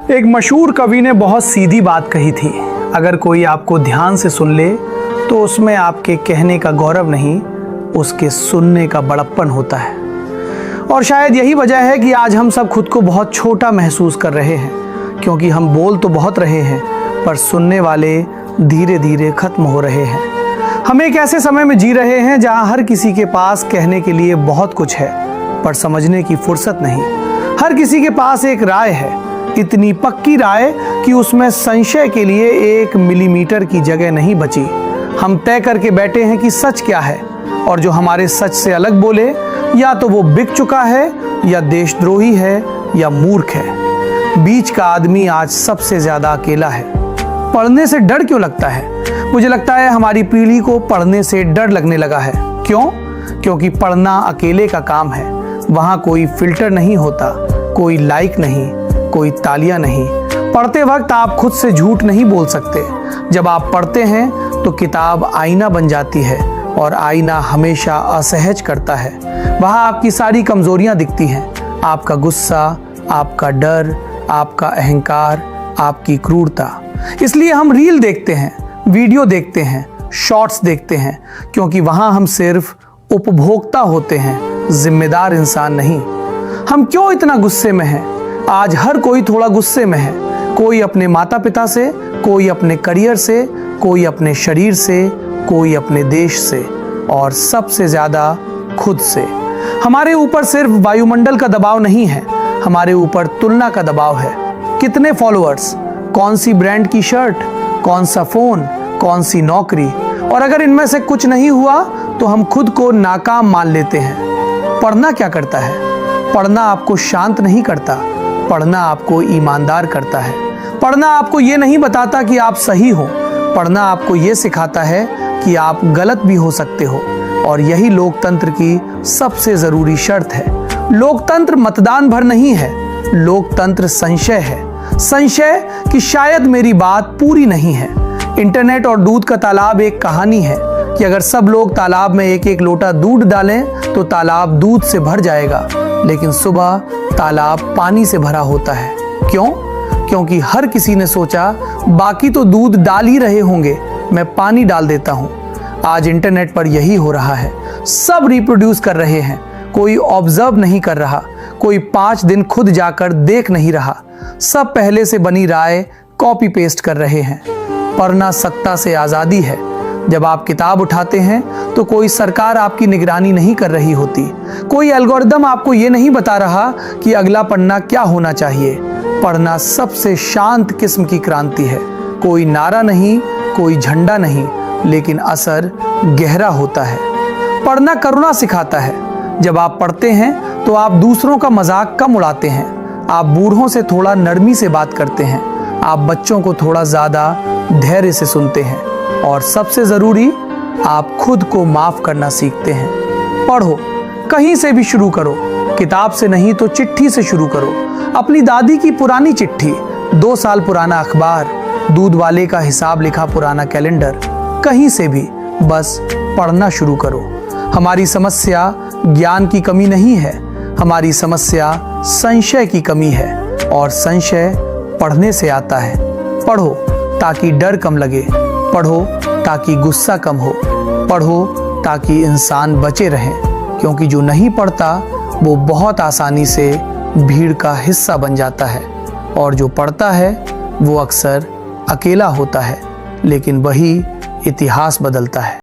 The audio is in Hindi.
एक मशहूर कवि ने बहुत सीधी बात कही थी, अगर कोई आपको ध्यान से सुन ले तो उसमें आपके कहने का गौरव नहीं, उसके सुनने का बड़प्पन होता है। और शायद यही वजह है कि आज हम सब खुद को बहुत छोटा महसूस कर रहे हैं, क्योंकि हम बोल तो बहुत रहे हैं पर सुनने वाले धीरे धीरे खत्म हो रहे हैं। हम एक ऐसे समय में जी रहे हैं जहां हर किसी के पास कहने के लिए बहुत कुछ है पर समझने की फुर्सत नहीं। हर किसी के पास एक राय है, इतनी पक्की राय कि उसमें संशय के लिए 1 मिलीमीटर की जगह नहीं बची। हम तय करके बैठे हैं कि सच क्या है, और जो हमारे सच से अलग बोले या तो वो बिक चुका है, या देशद्रोही है, या मूर्ख है। बीच का आदमी आज सबसे ज्यादा अकेला है। पढ़ने से डर क्यों लगता है? मुझे लगता है हमारी पीढ़ी को पढ़ने से डर लगने लगा है। क्यों? क्योंकि पढ़ना अकेले का काम है। वहां कोई फिल्टर नहीं होता, कोई लाइक नहीं, कोई तालियां नहीं। पढ़ते वक्त आप खुद से झूठ नहीं बोल सकते। जब आप पढ़ते हैं तो किताब आईना बन जाती है, और आईना हमेशा असहज करता है। वहां आपकी सारी कमजोरियां दिखती हैं, आपका गुस्सा, आपका डर, आपका अहंकार, आपकी क्रूरता। इसलिए हम रील देखते हैं, वीडियो देखते हैं, शॉर्ट्स देखते हैं, क्योंकि वहां हम सिर्फ उपभोक्ता होते हैं, जिम्मेदार इंसान नहीं। हम क्यों इतना गुस्से में हैं? आज हर कोई थोड़ा गुस्से में है। कोई अपने माता पिता से, कोई अपने करियर से, कोई अपने शरीर से, कोई अपने देश से, और सबसे ज्यादा खुद से। हमारे ऊपर सिर्फ वायुमंडल का दबाव नहीं है, हमारे ऊपर तुलना का दबाव है। कितने फॉलोअर्स, कौन सी ब्रांड की शर्ट, कौन सा फोन, कौन सी नौकरी, और अगर इनमें से कुछ नहीं हुआ तो हम खुद को नाकाम मान लेते हैं। पढ़ना क्या करता है? पढ़ना आपको शांत नहीं करता, पढ़ना आपको ईमानदार करता है। पढ़ना आपको ये नहीं बताता कि आप सही हो, पढ़ना आपको ये सिखाता है कि आप गलत भी हो सकते हो। और यही लोकतंत्र की सबसे जरूरी शर्त है। लोकतंत्र मतदान भर नहीं है, लोकतंत्र संशय है। संशय कि शायद मेरी बात पूरी नहीं है। इंटरनेट और दूध का तालाब एक कहानी है कि अगर सब लोग तालाब में 1-1 लोटा दूध डालें तो तालाब दूध से भर जाएगा, लेकिन सुबह तालाब पानी से भरा होता है। क्यों? क्योंकि हर किसी ने सोचा बाकी तो दूध डाल ही रहे होंगे, मैं पानी डाल देता हूं। आज इंटरनेट पर यही हो रहा है। सब रिप्रोड्यूस कर रहे हैं, कोई ऑब्जर्व नहीं कर रहा, कोई 5 दिन खुद जाकर देख नहीं रहा। सब पहले से बनी राय कॉपी पेस्ट कर रहे हैं। पढ़ना सत्ता से आज़ादी है। जब आप किताब उठाते हैं तो कोई सरकार आपकी निगरानी नहीं कर रही होती, कोई एल्गोरिदम आपको ये नहीं बता रहा कि अगला पन्ना क्या होना चाहिए। पढ़ना सबसे शांत किस्म की क्रांति है। कोई नारा नहीं, कोई झंडा नहीं, लेकिन असर गहरा होता है। पढ़ना करुणा सिखाता है। जब आप पढ़ते हैं तो आप दूसरों का मजाक कम उड़ाते हैं, आप बूढ़ों से थोड़ा नरमी से बात करते हैं, आप बच्चों को थोड़ा ज्यादा धैर्य से सुनते हैं, और सबसे जरूरी आप खुद को माफ करना सीखते हैं। पढ़ो, कहीं से भी शुरू करो, किताब से नहीं तो चिट्ठी से शुरू करो। अपनी दादी की पुरानी चिट्ठी, 2 साल पुराना अखबार, दूध वाले का हिसाब लिखा पुराना कैलेंडर, कहीं से भी बस पढ़ना शुरू करो। हमारी समस्या ज्ञान की कमी नहीं है, हमारी समस्या संशय की कमी है, और संशय पढ़ने से आता है। पढ़ो ताकि डर कम लगे, पढ़ो ताकि गुस्सा कम हो, पढ़ो ताकि इंसान बचे रहें, क्योंकि जो नहीं पढ़ता वो बहुत आसानी से भीड़ का हिस्सा बन जाता है, और जो पढ़ता है वो अक्सर अकेला होता है, लेकिन वही इतिहास बदलता है।